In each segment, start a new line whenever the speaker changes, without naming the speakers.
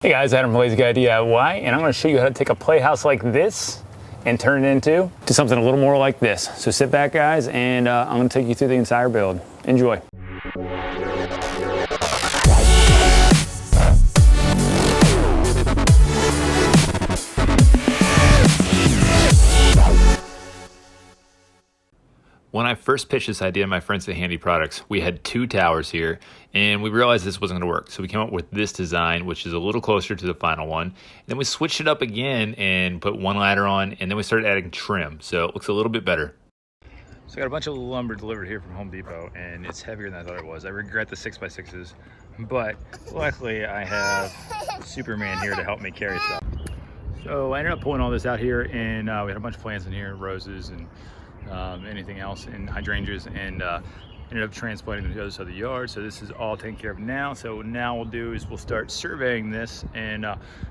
Hey guys, Adam from Lazy Guy DIY, and I'm going to show you how to take a playhouse like this and turn it into something a little more like this. So sit back guys, and I'm going to take you through the entire build. Enjoy.
When I first pitched this idea to my friends at Handy Products, we had two towers here, and we realized this wasn't going to work. So we came up with this design, which is a little closer to the final one. And then we switched it up again and put one ladder on, and then we started adding trim, so it looks a little bit better. So I got a bunch of lumber delivered here from Home Depot, and it's heavier than I thought it was. I regret the 6x6s, but luckily I have Superman here to help me carry stuff. So I ended up pulling all this out here, and we had a bunch of plants in here, roses and anything else, and hydrangeas, and ended up transplanting them to the other side of the yard. So this is all taken care of now. So now we'll do is we'll start surveying this and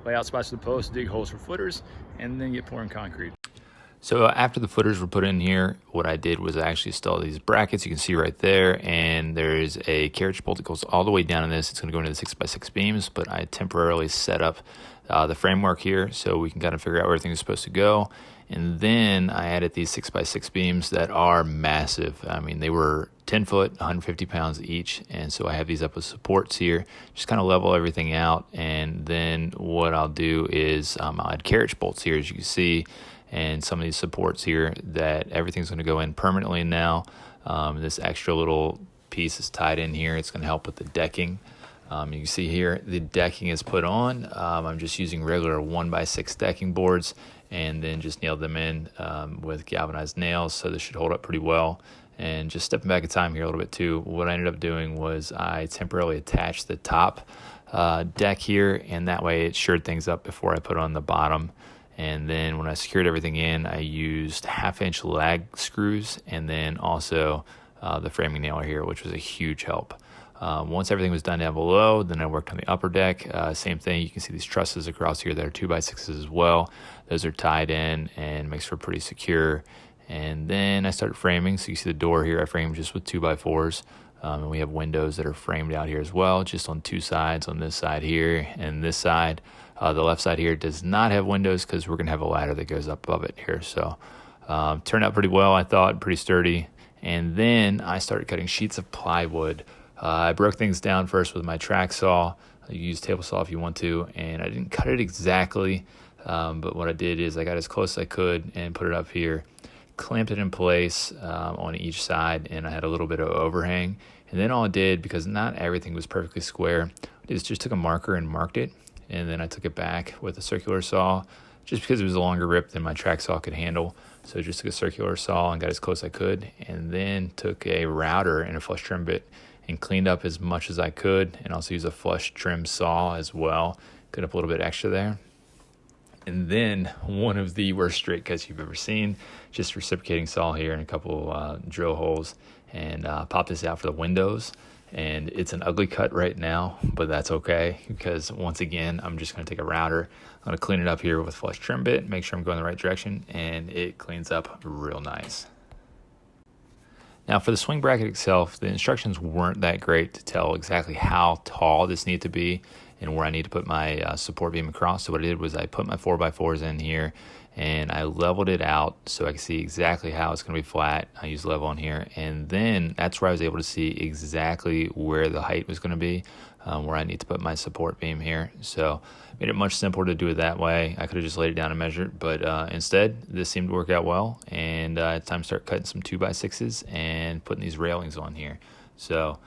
lay out spots for the posts, dig holes for footers, and then get pouring concrete. So after the footers were put in here, what I did was I actually installed these brackets you can see right there, and there's a carriage bolt that goes all the way down in this. It's going to go into the 6x6 beams, but I temporarily set up the framework here so we can kind of figure out where everything is supposed to go. And then I added these 6x6 beams that are massive. I mean, they were 10 foot, 150 pounds each. And so I have these up with supports here, just kind of level everything out. And then what I'll do is I'll add carriage bolts here, as you can see, and some of these supports here that everything's going to go in permanently now. This extra little piece is tied in here. It's going to help with the decking. You can see here the decking is put on. I'm just using regular 1x6 decking boards, and then just nailed them in with galvanized nails, so this should hold up pretty well. And just stepping back in time here a little bit too, what I ended up doing was I temporarily attached the top deck here, and that way it shored things up before I put on the bottom. And then when I secured everything in, I used 1/2-inch lag screws, and then also the framing nailer here, which was a huge help. Once everything was done down below, then I worked on the upper deck. Same thing, you can see these trusses across here that are 2x6s as well. Those are tied in and makes for pretty secure. And then I started framing, so you see the door here I framed just with 2x4s. And we have windows that are framed out here as well, just on two sides, on this side here and this side. The left side here does not have windows because we're going to have a ladder that goes up above it here. So turned out pretty well, I thought, pretty sturdy. And then I started cutting sheets of plywood. I broke things down first with my track saw. You use table saw if you want to, and I didn't cut it exactly, but what I did is I got as close as I could and put it up here, clamped it in place on each side, and I had a little bit of overhang. And then all I did, because not everything was perfectly square, I just took a marker and marked it, and then I took it back with a circular saw, just because it was a longer rip than my track saw could handle. So just took a circular saw and got as close as I could, and then took a router and a flush trim bit and cleaned up as much as I could, and also use a flush trim saw as well. Cut up a little bit extra there. And then one of the worst straight cuts you've ever seen, just reciprocating saw here and a couple drill holes, and pop this out for the windows. And it's an ugly cut right now, but that's okay, because once again, I'm just going to take a router. I'm going to clean it up here with flush trim bit, make sure I'm going the right direction, and it cleans up real nice. Now for the swing bracket itself, the instructions weren't that great to tell exactly how tall this needed to be and where I need to put my support beam across. So what I did was I put my 4x4s in here, and I leveled it out so I could see exactly how it's going to be flat. I used level on here, and then that's where I was able to see exactly where the height was going to be, where I need to put my support beam here. So made it much simpler to do it that way. I could have just laid it down and measured, but instead this seemed to work out well, and it's time to start cutting some 2x6s and putting these railings on here. So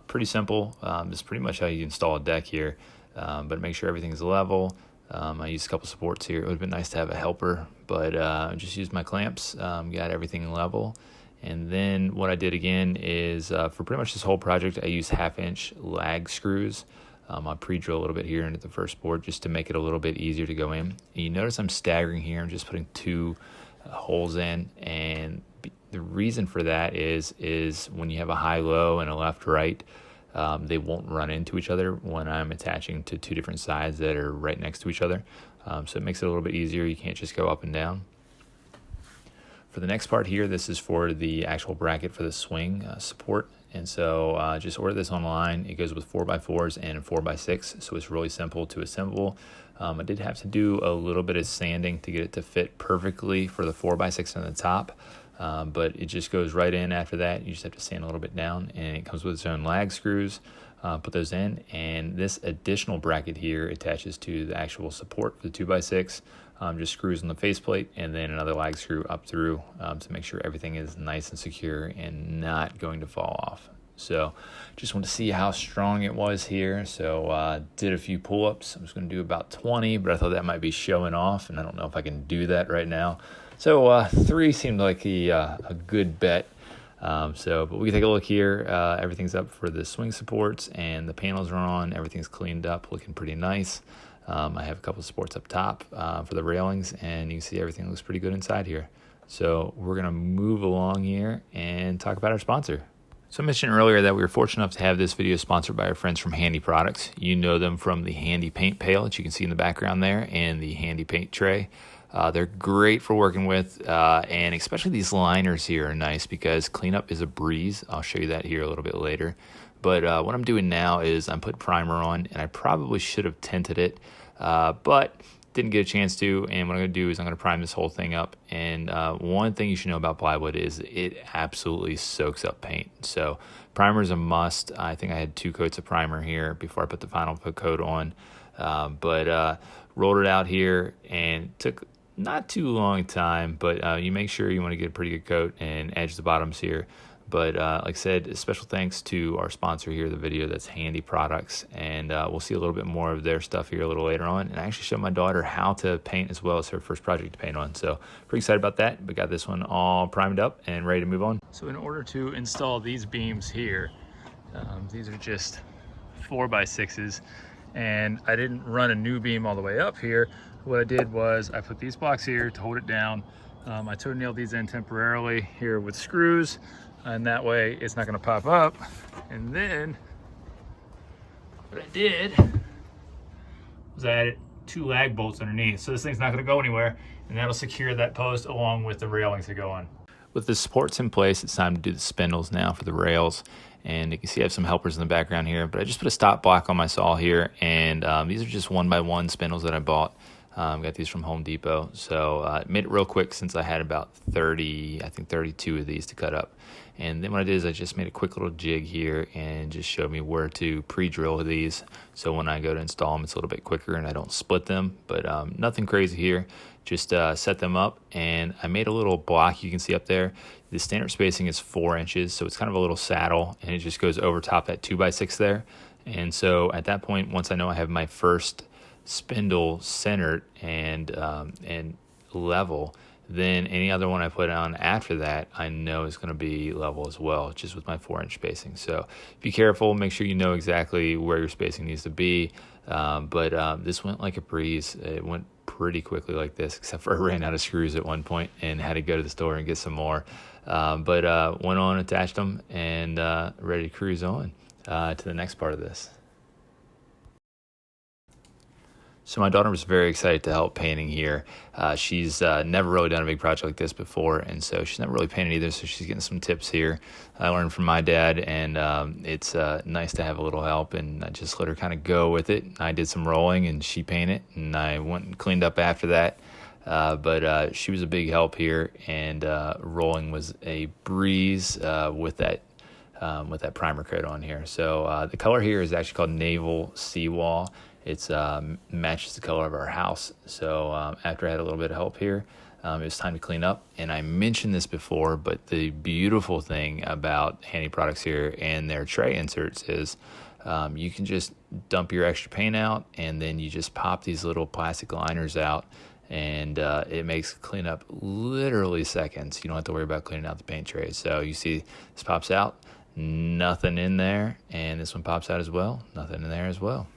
pretty simple. This is pretty much how you install a deck here, but make sure everything's level. I used a couple supports here. It would have been nice to have a helper, but I just used my clamps, got everything level. And then what I did again is for pretty much this whole project, I used 1/2-inch lag screws. I'll pre-drill a little bit here into the first board just to make it a little bit easier to go in. And you notice I'm staggering here. I'm just putting two holes in, and the reason for that is when you have a high-low and a left-right, they won't run into each other when I'm attaching to two different sides that are right next to each other. So it makes it a little bit easier. You can't just go up and down. For the next part here, this is for the actual bracket for the swing support, And so just order this online. It goes with 4x4s and 4x6, so it's really simple to assemble. I did have to do a little bit of sanding to get it to fit perfectly for the 4x6 on the top, but it just goes right in after that. You just have to sand a little bit down, and it comes with its own lag screws. Put those in, and this additional bracket here attaches to the actual support for the 2x6. Just screws on the faceplate, and then another lag screw up through to make sure everything is nice and secure and not going to fall off. So just want to see how strong it was here. So did a few pull-ups. I was going to do about 20, but I thought that might be showing off, and I don't know if I can do that right now. So 3 seemed like a good bet. But we can take a look here. Everything's up for the swing supports, and the panels are on. Everything's cleaned up, looking pretty nice. I have a couple of supports up top for the railings, and you can see everything looks pretty good inside here. So we're going to move along here and talk about our sponsor. So I mentioned earlier that we were fortunate enough to have this video sponsored by our friends from Handy Products. You know them from the Handy Paint Pail that you can see in the background there, and the Handy Paint Tray. They're great for working with, and especially these liners here are nice because cleanup is a breeze. I'll show you that here a little bit later. But what I'm doing now is I'm putting primer on, and I probably should have tinted it, but didn't get a chance to. And what I'm going to do is I'm going to prime this whole thing up. And one thing you should know about plywood is it absolutely soaks up paint. So primer is a must. I think I had 2 coats of primer here before I put the final coat on. But rolled it out here, and took not too long time, but you make sure you want to get a pretty good coat and edge the bottoms here. But like I said, special thanks to our sponsor here of the video, that's Handy Products, and we'll see a little bit more of their stuff here a little later on. And I actually showed my daughter how to paint as well. As her first project to paint on, so pretty excited about that. We got this one all primed up and ready to move on. So in order to install these beams here, these are just 4x6s, and I didn't run a new beam all the way up here. What I did was I put these blocks here to hold it down. I toe nailed these in temporarily here with screws, and that way it's not going to pop up. And then what I did was I added 2 lag bolts underneath, so this thing's not going to go anywhere, and that'll secure that post along with the railings that go on. With the supports in place, it's time to do the spindles now for the rails. And you can see I have some helpers in the background here, but I just put a stop block on my saw here, and these are just 1x1 spindles that I bought. Got these from Home Depot, so made it real quick since I had about 30, I think 32 of these to cut up. And then what I did is I just made a quick little jig here and just showed me where to pre-drill these, so when I go to install them, it's a little bit quicker and I don't split them. But nothing crazy here. Just set them up, and I made a little block you can see up there. The standard spacing is 4 inches, so it's kind of a little saddle, and it just goes over top that 2x6 there. And so at that point, once I know I have my first spindle centered and level, then any other one I put on after that, I know is going to be level as well, just with my 4-inch spacing. So be careful, make sure you know exactly where your spacing needs to be. But this went like a breeze. It went pretty quickly like this, except for I ran out of screws at one point and had to go to the store and get some more. But went on, attached them, and ready to cruise on to the next part of this. So my daughter was very excited to help painting here. She's never really done a big project like this before, and so she's never really painted either, so she's getting some tips here. I learned from my dad, and it's nice to have a little help, and I just let her kind of go with it. I did some rolling, and she painted, and I went and cleaned up after that. But she was a big help here, and rolling was a breeze with that primer coat on here. So the color here is actually called Naval Seawall. It's matches the color of our house. So after I had a little bit of help here, it was time to clean up. And I mentioned this before, but the beautiful thing about Handy Products here and their tray inserts is you can just dump your extra paint out, and then you just pop these little plastic liners out, and it makes cleanup literally seconds. You don't have to worry about cleaning out the paint tray. So you see this pops out, nothing in there, and this one pops out as well, nothing in there as well.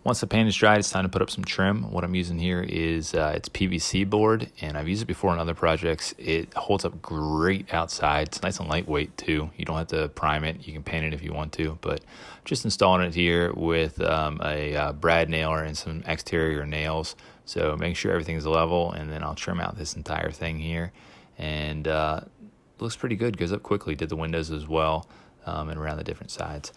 Once the paint is dried, it's time to put up some trim. What I'm using here is it's PVC board, and I've used it before on other projects. It holds up great outside. It's nice and lightweight too. You don't have to prime it. You can paint it if you want to, but just installing it here with a brad nailer and some exterior nails. So make sure everything's level, and then I'll trim out this entire thing here. And it looks pretty good, goes up quickly. Did the windows as well. and around the different sides.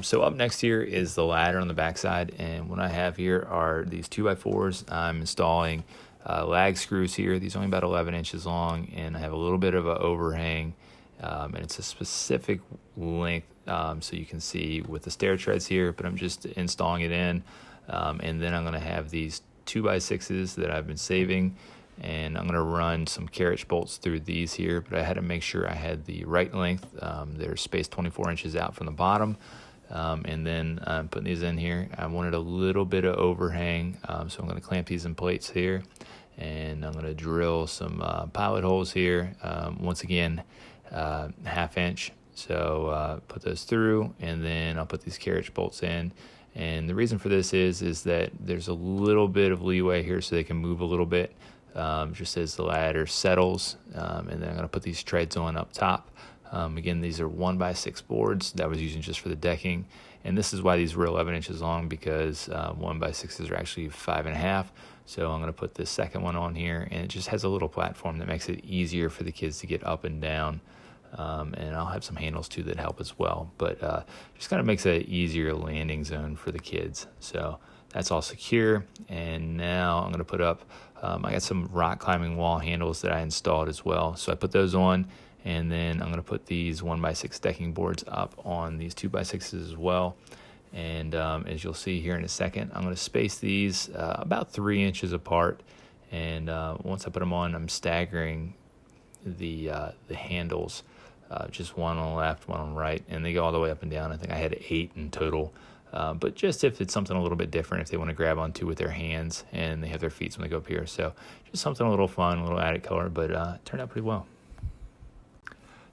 So up next here is the ladder on the backside, and what I have here are these 2x4s. I'm installing lag screws here. These are only about 11 inches long, and I have a little bit of an overhang, and it's a specific length, so you can see with the stair treads here, but I'm just installing it in, and then I'm going to have these 2x6s that I've been saving, and I'm going to run some carriage bolts through these here, but I had to make sure I had the right length. They're spaced 24 inches out from the bottom, and then I'm putting these in here. I wanted a little bit of overhang, so I'm going to clamp these in plates here, and I'm going to drill some pilot holes here, once again 1/2 inch. So put those through, and then I'll put these carriage bolts in. And the reason for this is that there's a little bit of leeway here so they can move a little bit, just as the ladder settles, and then I'm going to put these treads on up top. Again, these are 1x6 boards that I was using just for the decking, and this is why these were 11 inches long, because 1x6s are actually 5.5. So I'm going to put this second one on here, and it just has a little platform that makes it easier for the kids to get up and down. And I'll have some handles too that help as well, but just kind of makes an easier landing zone for the kids. So that's all secure, and now I'm going to put up, I got some rock climbing wall handles that I installed as well, so I put those on, and then I'm going to put these 1x6 decking boards up on these 2x6s as well. And as you'll see here in a second, I'm going to space these about 3 inches apart, and once I put them on, I'm staggering the handles, just one on the left, one on the right, and they go all the way up and down. I think I had 8 in total, but just if it's something a little bit different, if they want to grab onto with their hands and they have their feet when they go up here. So just something a little fun, a little added color, but it turned out pretty well.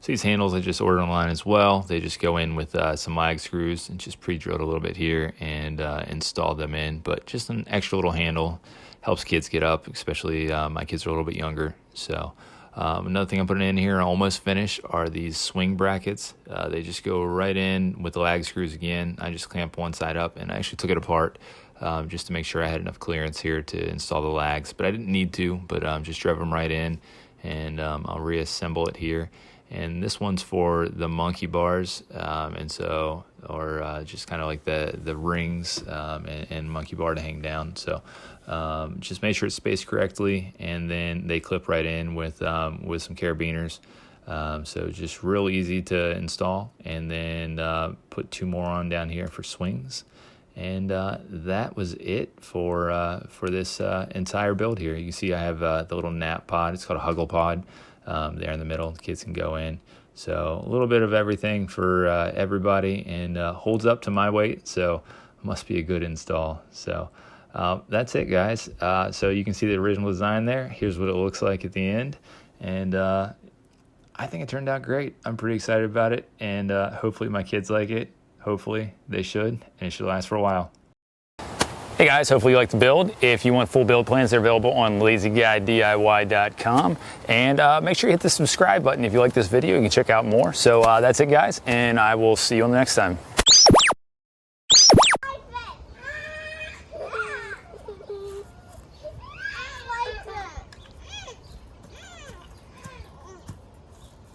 So these handles I just ordered online as well. They just go in with some lag screws and just pre-drilled a little bit here and installed them in, but just an extra little handle helps kids get up, especially my kids are a little bit younger. So another thing I'm putting in here, almost finished, are these swing brackets. They just go right in with the lag screws again. I just clamp one side up, and I actually took it apart just to make sure I had enough clearance here to install the lags, but I didn't need to, but just drove them right in, and I'll reassemble it here. And this one's for the monkey bars, and so, or just kind of like the rings and monkey bar to hang down. So just make sure it's spaced correctly, and then they clip right in with some carabiners. So just real easy to install, and then put 2 more on down here for swings. And that was it for this entire build here. You can see I have the little nap pod. It's called a Huggle pod. There in the middle, the kids can go in. So a little bit of everything for everybody, and holds up to my weight, so must be a good install. So that's it, guys. So you can see the original design there. Here's what it looks like at the end, and I think it turned out great. I'm pretty excited about it, and hopefully my kids like it. Hopefully they should, and it should last for a while.
Hey guys, hopefully you like the build. If you want full build plans, they're available on lazyguydiy.com. And make sure you hit the subscribe button if you like this video. You can check out more. So that's it, guys, and I will see you on the next time.